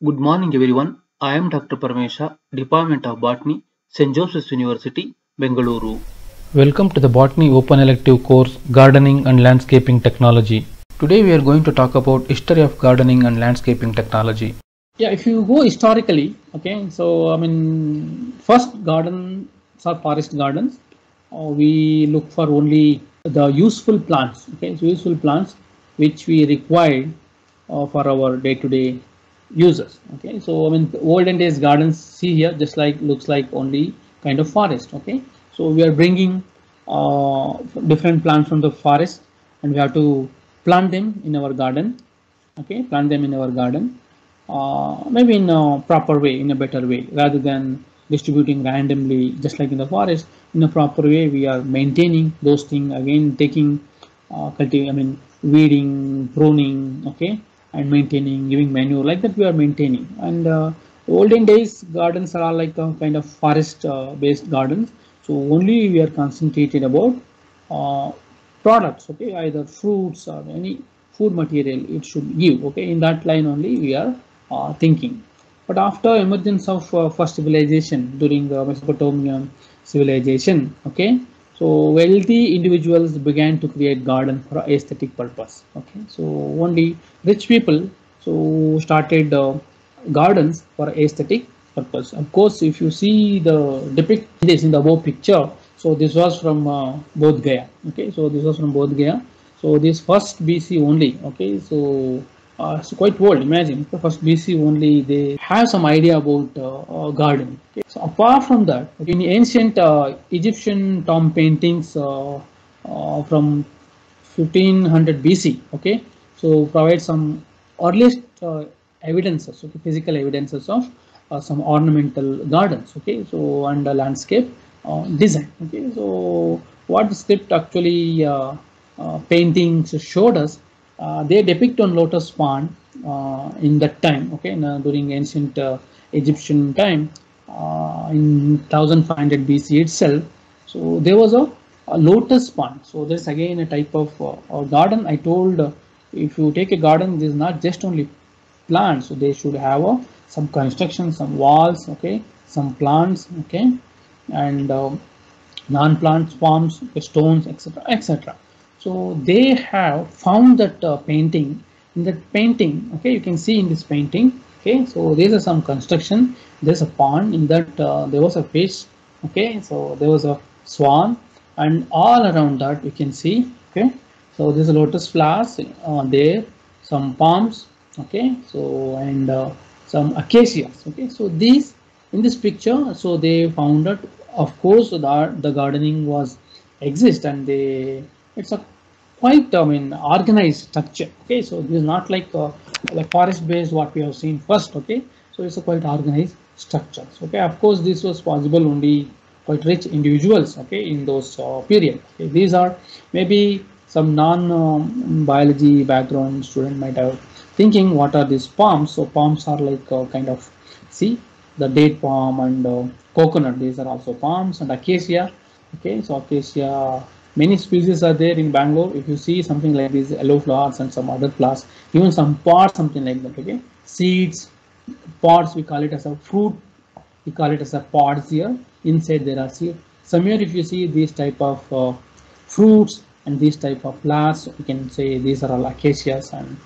Good morning everyone. I am Dr. Parmesha, Department of Botany, St. Joseph's University, Bengaluru. Welcome to the Botany Open Elective course Gardening and Landscaping Technology. Today we are going to talk about history of gardening and landscaping technology. Yeah, if you go historically, okay, so first gardens are forest gardens. We look for only the useful plants, okay, so useful plants which we require for our day-to-day uses. Okay, so olden days gardens, see here, just like looks like only kind of forest. Okay, so we are bringing different plants from the forest, and we have to plant them in our garden. Okay, plant them in our garden, maybe in a proper way, in a better way, rather than distributing randomly, just like in the forest. In a proper way, we are maintaining those things, again taking weeding, pruning, okay, and maintaining, giving manure, like that we are maintaining. And olden days gardens are all like a kind of forest based gardens, so only we are concentrated about uh, products, okay, either fruits or any food material it should give. Okay, in that line only we are thinking. But after emergence of first civilization during the Mesopotamian civilization, okay, so wealthy individuals began to create garden for aesthetic purpose. Okay, so only rich people so started gardens for aesthetic purpose. Of course, if you see the depict this in the above picture, so this was from Bodh Gaya. Okay, so this was from Bodh Gaya. So this first BC only. Okay, so it's quite old. Imagine the first BC only they have some idea about gardening. Okay. So apart from that, in ancient Egyptian tomb paintings from 1500 BC, okay, so provide some earliest evidences, okay, physical evidences of some ornamental gardens, okay, so and landscape design. Okay, so what the script actually paintings showed us, they depict on lotus pond in that time, okay, during ancient Egyptian time, in 1500 BC itself. So there was a lotus pond. So there's again a type of garden. I told if you take a garden, this is not just only plants, so they should have some construction, some walls, okay, some plants, okay, and non-plants, forms, stones, etc., etc. So they have found that painting. In that painting, okay, you can see in this painting, okay, so there is some construction. There's a pond. In that there was a fish, okay, so there was a swan, and all around that we can see, okay, so there's a lotus flowers there, some palms, okay, so and some acacias, okay, so these in this picture, so they found that of course the gardening was exist, and they it's a quite organized structure. Okay, so this is not like forest based what we have seen first. Okay, so it's a quite organized structure. Okay, of course this was possible only quite rich individuals, okay, in those period. Okay, these are maybe some non biology background student might have thinking what are these palms. So palms are like kind of, see, the date palm and coconut, these are also palms, and acacia. Okay, so acacia, many species are there in Bangalore. If you see something like these yellow flowers and some other flowers, even some pods, something like that. Okay, seeds, pods, we call it as a fruit, we call it as a pods here. Inside there are seeds. Somewhere if you see these type of fruits and these type of flowers, we can say these are all acacias and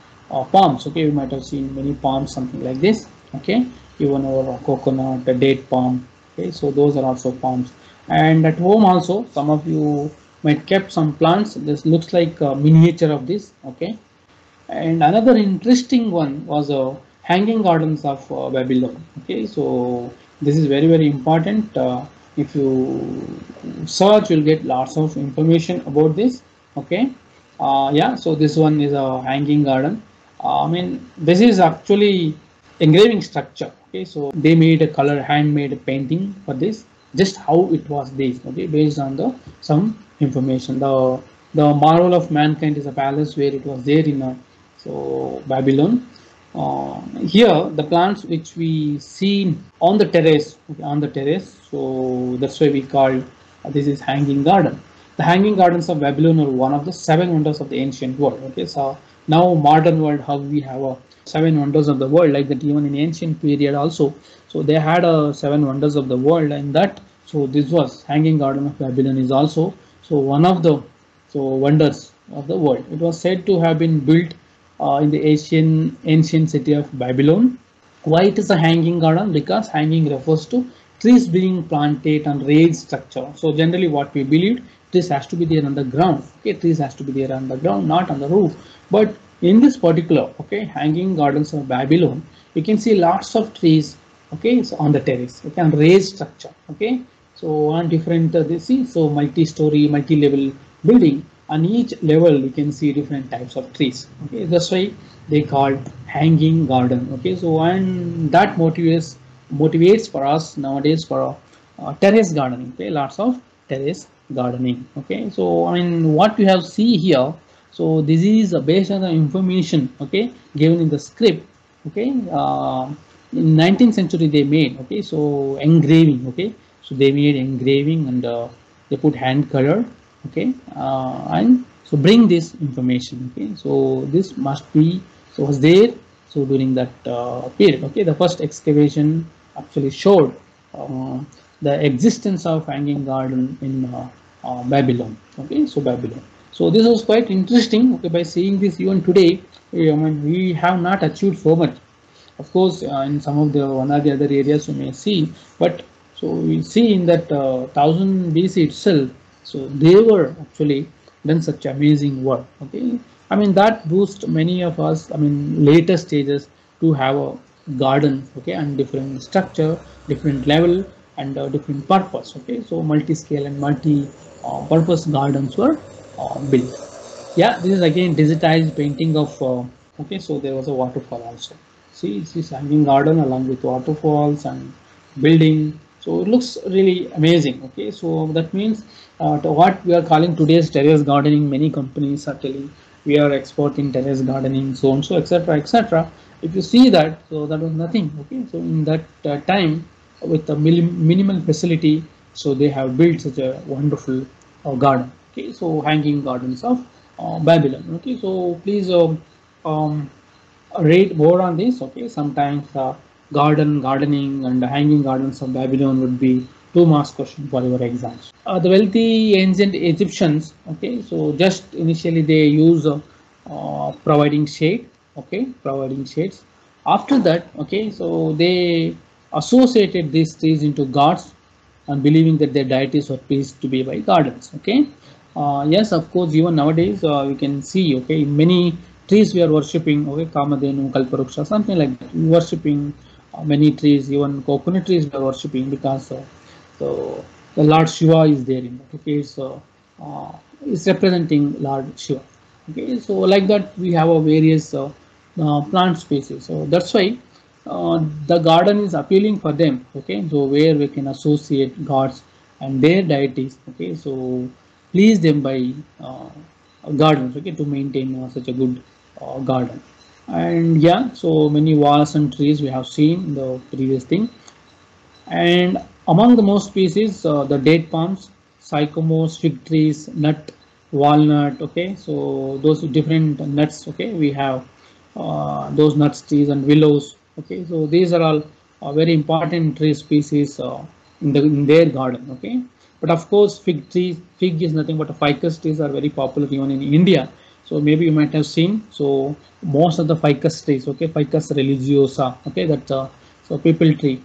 palms. Okay, you might have seen many palms, something like this. Okay, even our coconut, the date palm. Okay, so those are also palms. And at home also, some of you might kept some plants. This looks like a miniature of this. Okay, and another interesting one was hanging gardens of Babylon. Okay, so this is very important. If you search, you'll get lots of information about this. Okay, yeah, so this one is a hanging garden. This is actually engraving structure. Okay, so they made a color handmade painting for this, just how it was based. Okay, based on the some information. The marvel of mankind is a palace where it was there in so Babylon. Here the plants which we see on the terrace, okay, on the terrace, so that's why we call this is hanging garden. The hanging gardens of Babylon are one of the seven wonders of the ancient world. Okay, so now modern world, how we have a seven wonders of the world, like that even in ancient period also. So they had a seven wonders of the world, and that, so this was Hanging Garden of Babylon is also so one of the wonders of the world. It was said to have been built in the ancient city of Babylon. Why it is a hanging garden? Because hanging refers to trees being planted on raised structure. So generally what we believe, trees has to be there on the ground. Okay, trees has to be there on the ground, not on the roof. But in this particular, okay, hanging gardens of Babylon, you can see lots of trees, okay, so on the terrace, okay, on raised structure, okay. So on different, they see, so multi-story, multi-level building. On each level, you can see different types of trees. Okay, that's why they called hanging garden. Okay, so and that motivates for us nowadays for terrace gardening. Okay, lots of terrace gardening. Okay, so I mean what we have see here. So this is based on the information, okay, given in the script. Okay, in 19th century they made, okay, so engraving, okay, so they made engraving, and they put hand color, okay, and so bring this information, okay, so this must be, so was there, so during that period, okay, the first excavation actually showed the existence of hanging garden in Babylon, okay, so Babylon. So this was quite interesting, okay, by seeing this even today. I mean, we have not achieved so much, of course, in some of the one or the other areas you may see, but so we see in that 1000 BC itself, so they were actually done such amazing work. Okay, I mean that boosts many of us, I mean later stages, to have a garden, okay, and different structure, different level, and different purpose. Okay, so multi-scale and multi-purpose gardens were built. Yeah, this is again digitized painting of okay, so there was a waterfall also. See, this hanging garden along with waterfalls and building, so it looks really amazing. Okay, so that means to what we are calling today's terrace gardening, many companies are telling we are exporting terrace gardening, so and so, etc., etc. If you see that, so that was nothing. Okay, so in that time, with a minimal facility, so they have built such a wonderful garden. Okay, so hanging gardens of Babylon. Okay, so please read more on this. Okay, sometimes gardening and hanging gardens of Babylon would be 2 marks question for your exams. The wealthy ancient Egyptians, okay, so just initially they use providing shade, okay, providing shades. After that, okay, so they associated these trees into gods and believing that their deities were pleased to be by gardens. Okay, yes, of course, even nowadays you can see, okay, many trees we are worshipping, okay, Kamadhenu, Kalparuksha, something like that. We worshipping many trees, even coconut trees we are worshipping, because so the Lord Shiva is there in that. Okay, so it's representing Lord Shiva. Okay, so like that we have a various plant species. So that's why the garden is appealing for them. Okay, so where we can associate gods and their deities. Okay, so please them by gardens. Okay, to maintain such a good garden. And yeah, so many walls and trees we have seen in the previous thing. And among the most species, the date palms, sycamores, fig trees, nut, walnut. Okay, so those different nuts. Okay, we have those nuts trees and willows. Okay, so these are all very important tree species in their garden. Okay, but of course fig is nothing but a ficus trees are very popular even in India. So maybe you might have seen, so most of the ficus trees, okay, Ficus religiosa, okay, that's so people tree.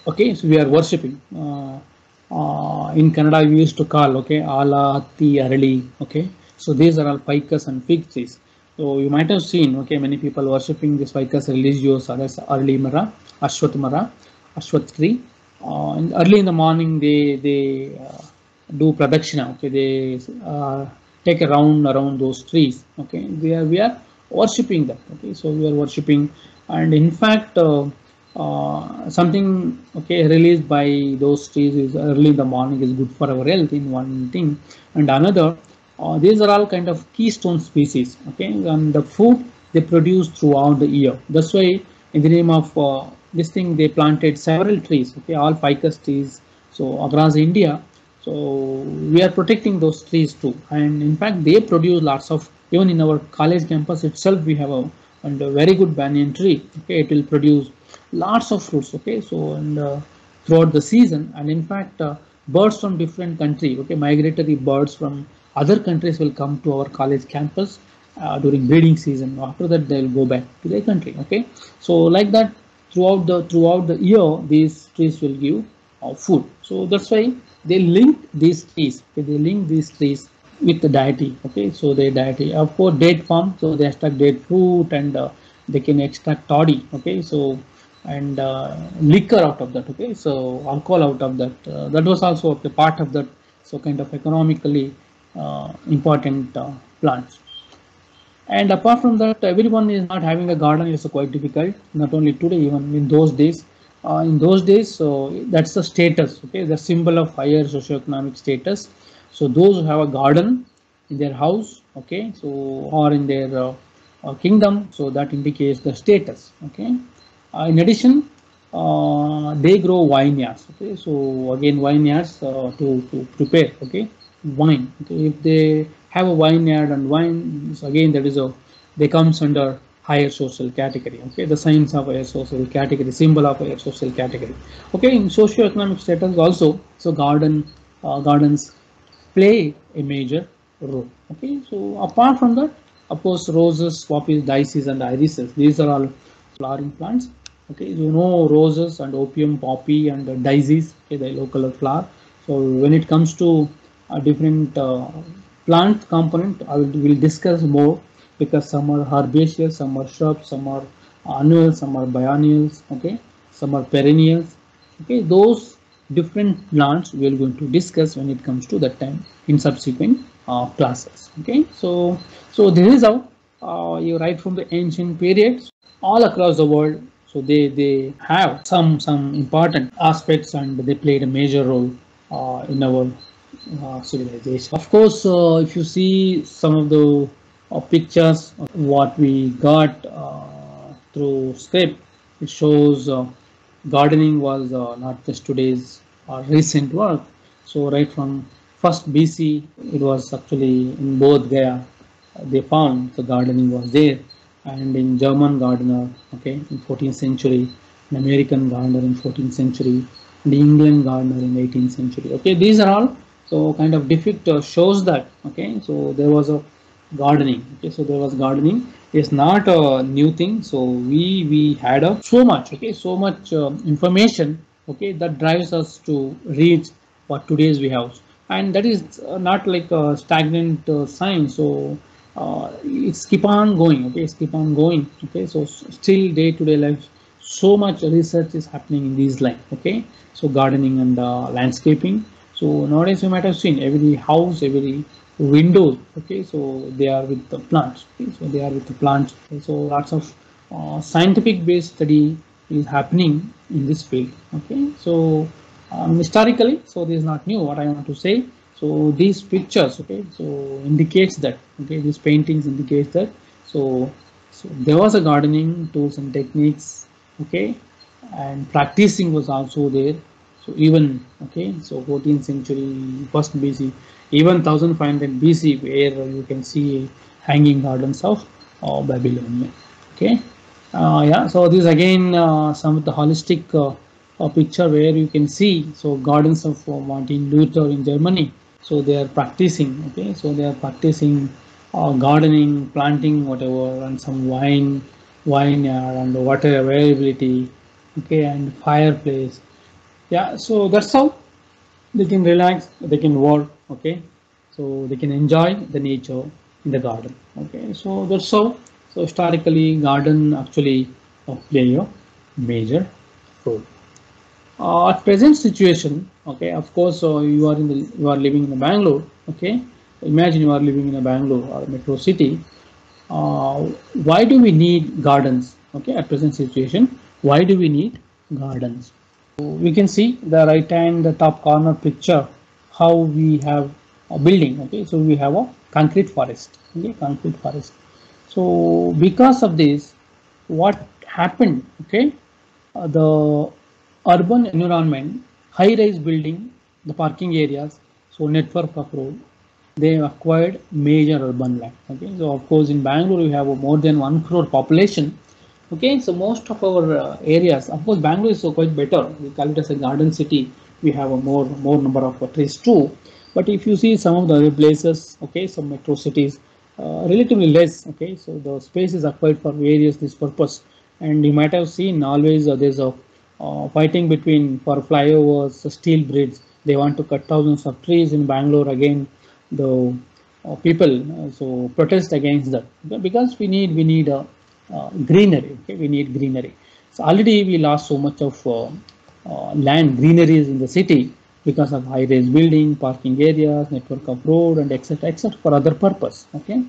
Okay, so we are worshipping. In Kannada we used to call, okay, ala, hatti, arali. Okay, so these are all ficus and fig trees. So you might have seen, okay, many people worshipping this Ficus religiosa, that's early mara, ashwat tree. And early in the morning they do pradakshina. Okay, they take a round around those trees. Okay, we are worshipping them. Okay, so we are worshipping, and in fact something, okay, released by those trees is early in the morning is good for our health in one thing, and another these are all kind of keystone species. Okay, and the food they produce throughout the year. That's why in the name of this thing they planted several trees. Okay, all ficus trees, so across India. So we are protecting those trees too, and in fact they produce lots of, even in our college campus itself we have a, and a very good banyan tree. Okay, it will produce lots of fruits. Okay, so and throughout the season, and in fact birds from different country, okay, migratory birds from other countries will come to our college campus during breeding season. After that they will go back to their country. Okay, so like that throughout the year these trees will give food. So that's why they link these trees. Okay, they link these trees with the deity. Okay, so the deity, of course, date farm, so they extract date fruit, and they can extract toddy. Okay, so and liquor out of that. Okay, so alcohol out of that. That was also a part of that. So kind of economically important plants. And apart from that, everyone is not having a garden. It's quite difficult. Not only today, even in those days. So that's the status. Okay, the symbol of higher socioeconomic status. So those who have a garden in their house, okay, so or in their kingdom, so that indicates the status. Okay. In addition, they grow vineyards. Okay, so again vineyards to prepare. Okay, wine. Okay, if they have a vineyard and wine, so again that is a, they comes under higher social category. Okay, the signs of higher social category, symbol of higher social category. Okay, in socio-economic status also, so gardens play a major role. Okay, so apart from that, of course, roses, poppies, daisies, and irises, these are all flowering plants. Okay, you know roses and opium, poppy, and daisies. Okay, the yellow color flower. So when it comes to different plant component, will discuss more, because some are herbaceous, some are shrubs, some are annuals, some are biennials. Okay, some are perennials. Okay, those different plants we are going to discuss when it comes to that time in subsequent classes. Okay, so this is how you right from the ancient periods all across the world. So they have some important aspects, and they played a major role in our civilization. Of course, if you see some of the pictures of what we got through script, it shows gardening was not just today's recent work. So right from first BC, it was actually in Bodh Gaya. They found the gardening was there, and in German gardener, okay, in 14th century, an American gardener in 14th century, the England gardener in 18th century. Okay, these are all so kind of depict shows that, okay, so there was a gardening. Okay, so there was gardening. It's not a new thing. So we had a so much, okay, so much information, okay, that drives us to reach what today's we have, and that is not like a stagnant science. So it's keep on going. Okay, it's keep on going. Okay, so still day to day life, so much research is happening in these lines. Okay, so gardening and landscaping. So nowadays you might have seen every house, every windows. Okay, so they are with the plants. Okay, so they are with the plants. Okay, so lots of scientific based study is happening in this field. Okay, so historically, so this is not new what I want to say. So these pictures, okay, so indicates that, okay, these paintings indicates that, so there was a gardening tools and techniques. Okay, and practicing was also there. So even, okay, so 14th century, first BC, even 1500 BC, where you can see hanging gardens of Babylonia. Okay, yeah, so this again some of the holistic picture where you can see so gardens of Martin Luther in Germany. So they are practicing. Okay, so they are practicing gardening, planting, whatever, and some vineyard and water availability. Okay, and fireplace. Yeah, so that's how they can relax, they can work. Okay, so they can enjoy the nature in the garden. Okay, so that's how. So historically, garden actually play a major role. At present situation, okay, of course, you are living in a Bangalore. Okay, imagine you are living in a Bangalore or a metro city. Why do we need gardens? Okay, at present situation, why do we need gardens? We can see the right hand, the top corner picture, how we have a building. Okay, so we have a concrete forest. Okay, concrete forest. So because of this, what happened? Okay, the urban environment, high-rise building, the parking areas, so network of road, they acquired major urban land. Okay, so of course in Bangalore we have more than 1 crore population. Okay, so most of our areas, of course, Bangalore is so quite better. We call it as a garden city. We have a more number of trees too. But if you see some of the other places, okay, some metro cities, relatively less. Okay, so the space is acquired for various this purpose. And you might have seen always there's a fighting between for flyovers, steel bridge. They want to cut thousands of trees in Bangalore again. The people so protest against that because we need a greenery. Okay, we need greenery. So already we lost so much of land greeneries in the city because of high-rise building, parking areas, network of road, and etc. for other purpose. Okay,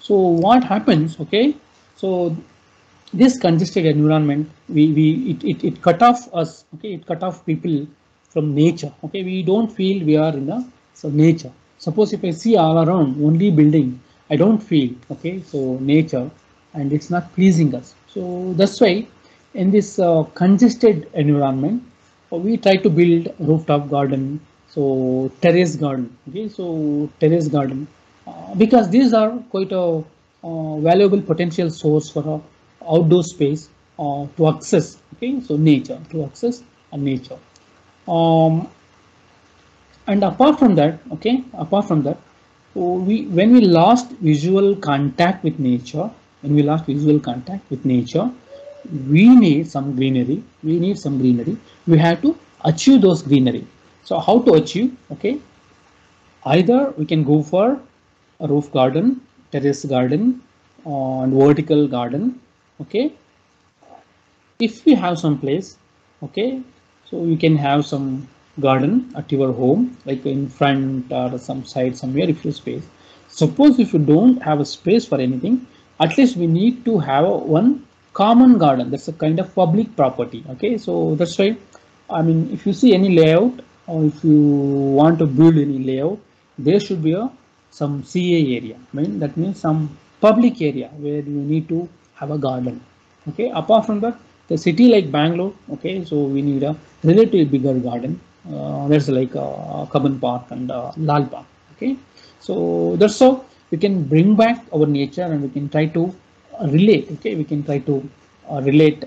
so what happens? Okay, so this congested environment, it cut off us. Okay, it cut off people from nature. Okay, we don't feel we are in the so nature. Suppose if I see all around only building, I don't feel okay. So nature, and it's not pleasing us. So that's why in this congested environment, we try to build rooftop garden, so terrace garden. Okay, so terrace garden because these are quite a valuable potential source for a outdoor space to access. Okay, so nature to access a nature. Um, and apart from that, okay, apart from that, when we lost visual contact with nature, we need some greenery. We have to achieve those greenery. So how to achieve? Okay, either we can go for a roof garden, terrace garden, and vertical garden. Okay, if we have some place, okay, so you can have some garden at your home, like in front or some side somewhere if you space. Suppose if you don't have a space for anything, at least we need to have one common garden. That's a kind of public property. Okay, so that's why, I mean, if you see any layout or if you want to build any layout, there should be some CA area. I mean, that means some public area where you need to have a garden. Okay, apart from that, the city like Bangalore, okay, so we need a relatively bigger garden. There's like Cubbon Park and Lal Park. Okay, so that's how we can bring back our nature and we can try to relate. Okay, we can try to relate.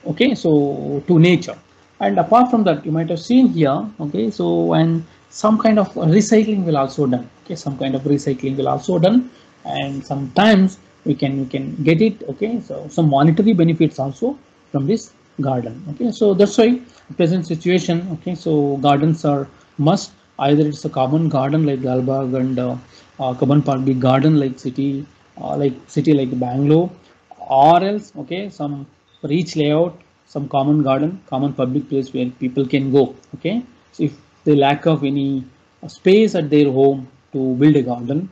Okay, so to nature. And apart from that, you might have seen here. Okay, so and some kind of recycling will also done. Okay, some kind of recycling will also done, and sometimes we can get it. Okay, so some monetary benefits also from this garden. Okay, so that's why present situation. Okay, so gardens are must. Either it's a common garden like Lalbagh and Cubbon Park, big garden like city like Bangalore, or else okay some for each layout some common garden, common public place where people can go. Okay, so if they lack of any space at their home to build a garden,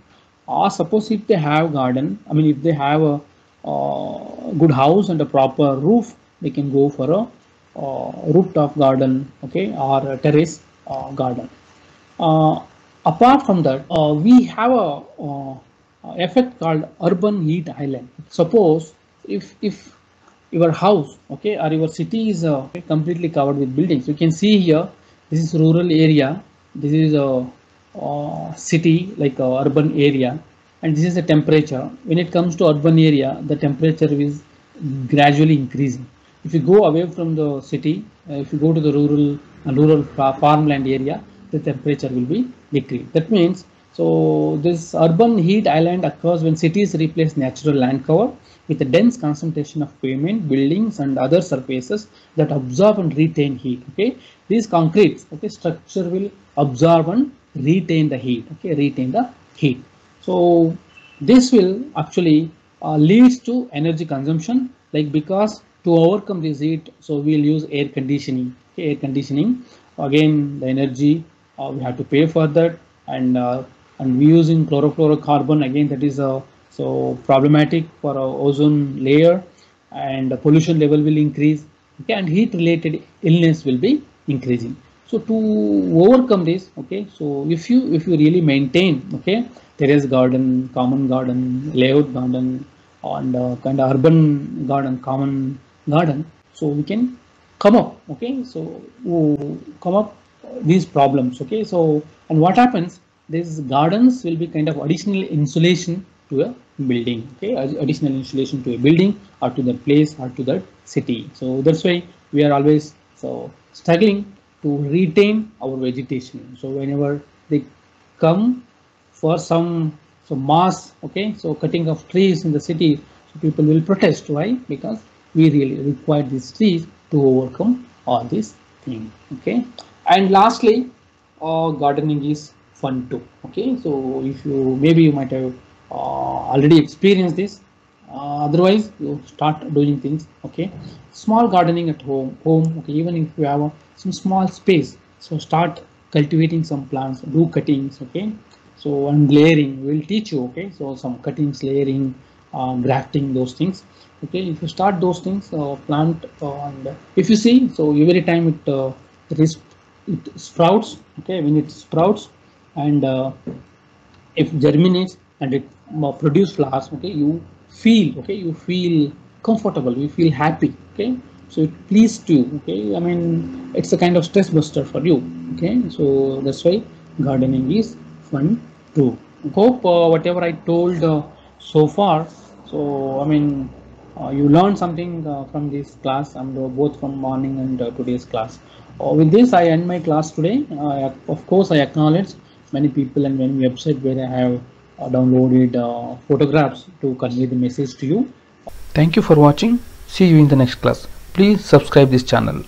or suppose if they have garden, I mean if they have a good house and a proper roof, they can go for a rooftop garden. Okay, or a terrace garden. Apart from that, we have a effect called urban heat island. Suppose if your house, okay, or your city is completely covered with buildings, you can see here this is rural area, this is a city like a urban area, and this is the temperature. When it comes to urban area, the temperature is gradually increasing. If you go away from the city, if you go to the rural farmland area, the temperature will be decreased. That means, so this urban heat island occurs when cities replace natural land cover with a dense concentration of pavement, buildings, and other surfaces that absorb and retain heat. Okay, these concrete structure will absorb and retain the heat. Okay, retain the heat. So this will actually leads to energy consumption. Like because to overcome this heat, so we'll use air conditioning. Okay, air conditioning. Again, the energy we have to pay for that, and we using chlorofluorocarbon. Again, that is so problematic for our ozone layer, and the pollution level will increase. Okay, and heat related illness will be increasing. So to overcome this, okay, so if you really maintain, okay, terrace garden, common garden, layout garden, and kind of urban garden, common garden, so we can come up. Okay, so come up these problems. Okay, so and what happens, these gardens will be kind of additional insulation to a building. Okay, additional insulation to a building or to the place or to the city. So that's why we are always so struggling to retain our vegetation. So whenever they come for some mass, okay, so cutting of trees in the city, so people will protest. Why? Because we really require these trees to overcome all these things. Okay, and lastly, gardening is fun too. Okay, so if you maybe you might have already experienced this, otherwise you start doing things. Okay, small gardening at home, okay, even if you have some small space, so start cultivating some plants, do cuttings. Okay, so and layering will teach you. Okay, so some cuttings, layering, grafting, those things. Okay, if you start those things, plant, and if you see, so every time it sprouts. Okay, when it sprouts and if germinates and it produce flowers, okay, you feel, okay, you feel comfortable, you feel happy. Okay, so it pleased you. Okay, I mean, it's a kind of stress buster for you. Okay, so that's why gardening is fun too. Hope whatever I told so far, so I mean, you learned something from this class, and both from morning and today's class. With this, I end my class today. Of course, I acknowledge many people and many websites where I have downloaded photographs to convey the message to you. Thank you for watching. See you in the next class. Please subscribe this channel.